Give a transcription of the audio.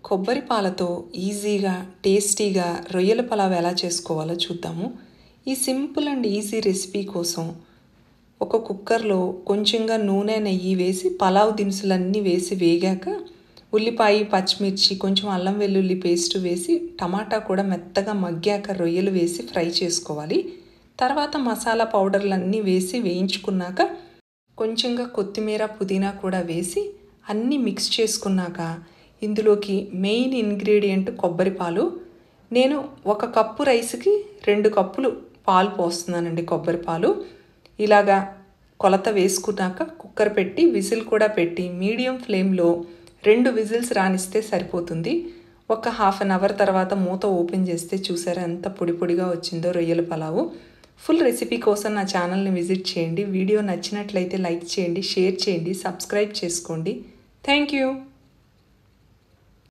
కొబ్బరి పాలతో ఈజీగా టేస్టీగా రొయ్యల పలావ్ ఎలా చేసుకోవాలో చూద్దాము. ఈ సింపుల్ అండ్ ఈజీ రెసిపీ కోసం ఒక కుక్కర్లో కొంచెంగా నూనె నెయ్యి వేసి పలావ్ దినుసులన్నీ వేసి వేగాక ఉల్లిపాయ పచ్చిమిర్చి కొంచెం అల్లం వెల్లుల్లి పేస్ట్ వేసి టమాటా కూడా మెత్తగా మగ్గాక రొయ్యలు వేసి ఫ్రై చేసుకోవాలి. తర్వాత మసాలా పౌడర్లన్నీ వేసి వేయించుకున్నాక కొంచెంగా కొత్తిమీర పుదీనా కూడా వేసి అన్నీ మిక్స్ చేసుకున్నాక ఇందులోకి మెయిన్ ఇంగ్రీడియంట్ కొబ్బరి పాలు. నేను 1 కప్పు రైస్కి 2 కప్పులు పాలు పోస్తున్నానండి. కొబ్బరి పాలు ఇలాగా కొలత వేసుకున్నాక కుక్కర్ పెట్టి విజిల్ కూడా పెట్టి మీడియం ఫ్లేమ్లో 2 విజిల్స్ రానిస్తే సరిపోతుంది. ఒక హాఫ్ అన్ అవర్ తర్వాత మూత ఓపెన్ చేస్తే చూసారా ఎంత పొడి పొడిగా వచ్చిందో రొయ్యల పలావు. ఫుల్ రెసిపీ కోసం నా ఛానల్ని విజిట్ చేయండి. వీడియో నచ్చినట్లయితే లైక్ చేయండి, షేర్ చేయండి, సబ్స్క్రైబ్ చేసుకోండి. Thank you.